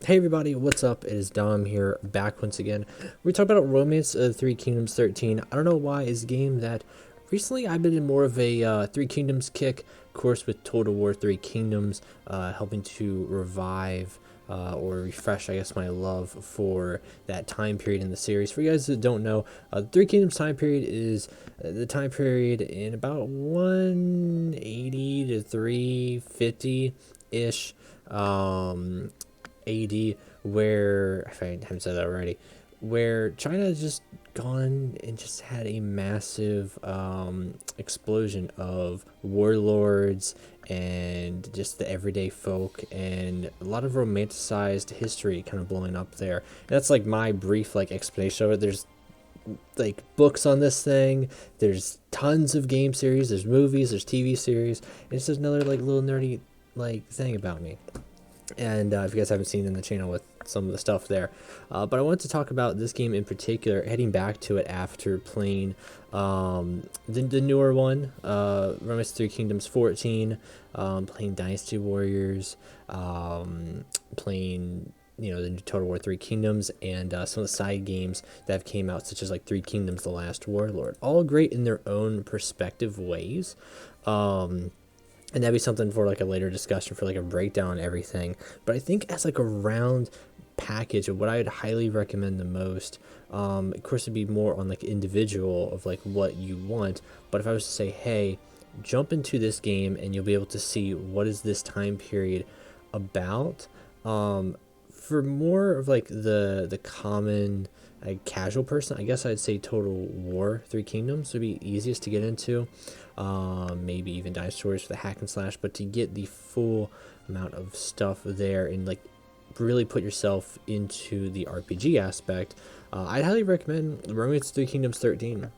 Hey everybody, what's up? It is Dom here, back once again. We're talking about Romance of Three Kingdoms 13. I don't know why, it's a game that recently I've been in more of a Three Kingdoms kick, of course with Total War Three Kingdoms, helping to revive or refresh, I guess, my love for that time period in the series. For you guys that don't know, Three Kingdoms time period is the time period in about 180 to 350-ish. AD, where, if I haven't said that already, where China has just gone and just had a massive explosion of warlords and just the everyday folk, and a lot of romanticized history kind of blowing up there. And that's like my brief like explanation of it. There's like books on this thing, there's tons of game series, there's movies, there's TV series, and it's just another like little nerdy like thing about me. And if you guys haven't seen in the channel with some of the stuff there, but I wanted to talk about this game in particular, heading back to it after playing the newer one, Romance 3 Kingdoms 14, playing Dynasty Warriors, playing the new Total War 3 Kingdoms, and some of the side games that have came out, such as like 3 Kingdoms The Last Warlord. All great in their own perspective ways. And that'd be something for like a later discussion, for like a breakdown and everything. But I think as like a round package of what I would highly recommend the most, of course it'd be more on like individual of like what you want. But if I was to say, hey, jump into this game and you'll be able to see what is this time period about. For more of like the common casual person, I guess I'd say Total War 3 Kingdoms would be easiest to get into. Maybe even Dynasty Warriors for the hack and slash, but to get the full amount of stuff there and like really put yourself into the RPG aspect, I'd highly recommend Romance 3 Kingdoms 13.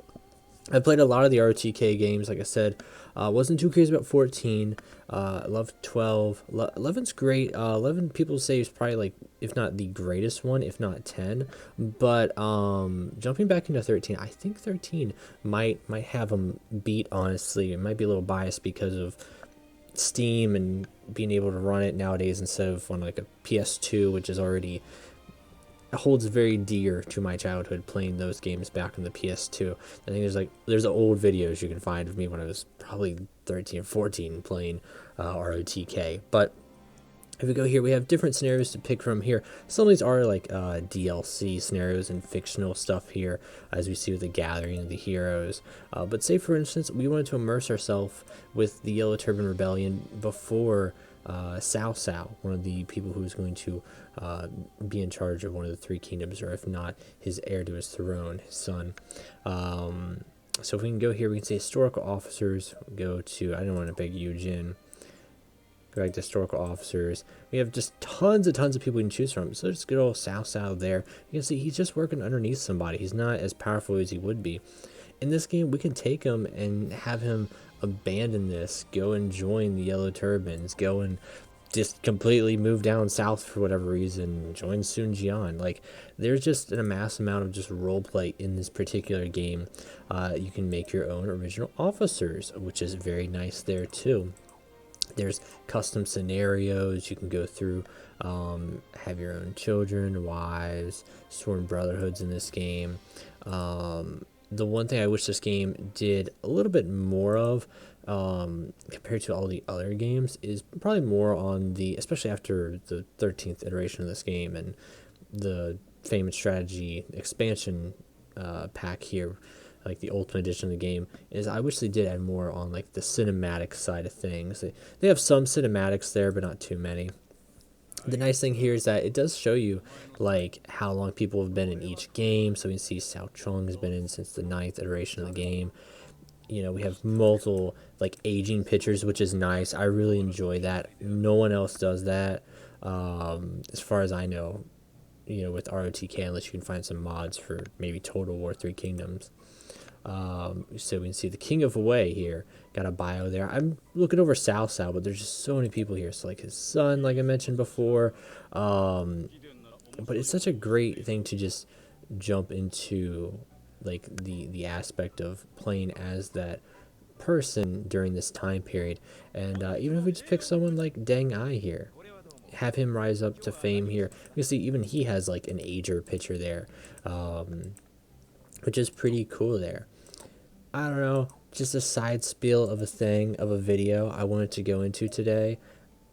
I played a lot of the ROTK games, like I said. Wasn't too crazy about 14. Love 12. 11's great. 11 people say is probably like, if not the greatest one, if not 10. But jumping back into 13, I think 13 might have them beat, honestly. It might be a little biased because of Steam and being able to run it nowadays instead of on like a PS2, which is already holds very dear to my childhood, playing those games back on the PS2. I think there's old videos you can find of me when I was probably 13 or 14 playing ROTK. But if we go here, we have different scenarios to pick from here. Some of these are like DLC scenarios and fictional stuff here, as we see with the gathering of the heroes. But say, for instance, we wanted to immerse ourselves with the Yellow Turban Rebellion before Cao Cao, one of the people who's going to be in charge of one of the 3 kingdoms, or if not, his heir to his throne, his son. So if we can go here, we can say historical officers. Go to, I don't want to pick Eugene. Go back to historical officers. We have just tons of people we can choose from. So just good old Cao Cao there. You can see he's just working underneath somebody. He's not as powerful as he would be. In this game, we can take him and have him abandon this, go and join the Yellow Turbans, go and just completely move down south for whatever reason, join Sun Jian. Like, there's just an amass amount of just roleplay in this particular game. You can make your own original officers, which is very nice there too. There's custom scenarios you can go through, have your own children, wives, sworn brotherhoods in this game. The one thing I wish this game did a little bit more of, compared to all the other games, is probably more on the, especially after the 13th iteration of this game and the Fame and Strategy expansion pack here, like the ultimate edition of the game, is I wish they did add more on like the cinematic side of things. They have some cinematics there, but not too many. The nice thing here is that it does show you like how long people have been in each game. So we can see Cao Chong has been in since the 9th iteration of the game. We have multiple like aging pictures, which is nice. I really enjoy that. No one else does that, as far as I know, with ROTK, unless you can find some mods for maybe Total War 3 Kingdoms. So we can see the King of Wei here, got a bio there. I'm looking over Cao Cao, but there's just so many people here. So like his son, like I mentioned before, but it's such a great thing to just jump into, like the aspect of playing as that person during this time period. And even if we just pick someone like Deng Ai here, have him rise up to fame here. You see, even he has like an ager picture there, which is pretty cool there. I don't know, just a side spiel of a video I wanted to go into today.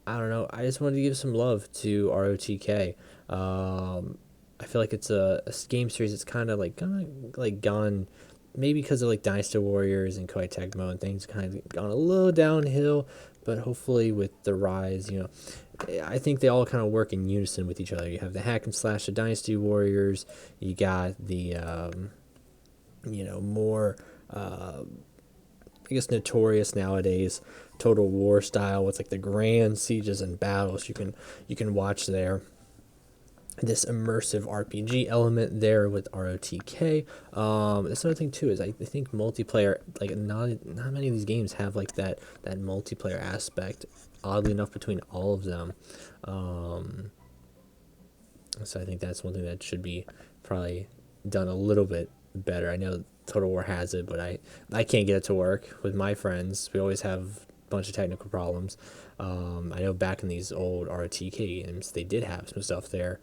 I don't know, I just wanted to give some love to ROTK. I feel like it's a game series that's kind of like gone, maybe because of like Dynasty Warriors and Koei Tecmo and things, kind of gone a little downhill. But hopefully with the rise, I think they all kind of work in unison with each other. You have the hack and slash of Dynasty Warriors. You got the more I guess notorious nowadays Total War style with like the grand sieges and battles you can watch there. This immersive RPG element there with ROTK. That's another thing too, is I think multiplayer, like not many of these games have like that multiplayer aspect, oddly enough, between all of them. So I think that's one thing that should be probably done a little bit better. I know Total War has it, but I can't get it to work with my friends. We always have a bunch of technical problems. I know back in these old ROTK games, they did have some stuff there,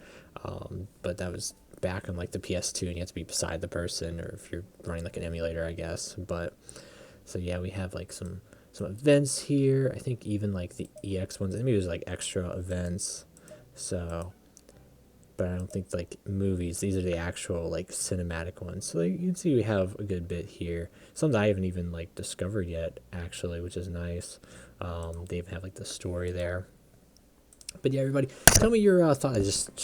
but that was back on like the PS2, and you have to be beside the person, or if you're running like an emulator, I guess. But so yeah, we have like some events here. I think even like the EX ones, maybe there's like extra events. So, but I don't think like movies. These are the actual like cinematic ones. So like, you can see we have a good bit here. Something I haven't even like discovered yet, actually, which is nice. They even have like the story there. But yeah, everybody, tell me your thoughts. I just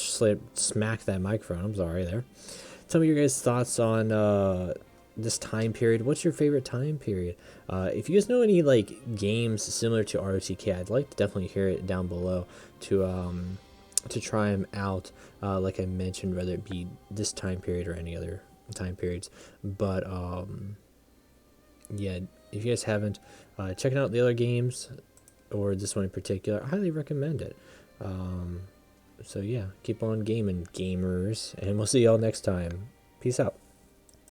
smacked that microphone. I'm sorry there. Tell me your guys' thoughts on this time period. What's your favorite time period? If you guys know any like games similar to ROTK, I'd like to definitely hear it down below to try them out. Like I mentioned, whether it be this time period or any other time periods. But yeah, if you guys haven't checking out the other games or this one in particular, I highly recommend it. So yeah, keep on gaming, gamers, and we'll see y'all next time. Peace out.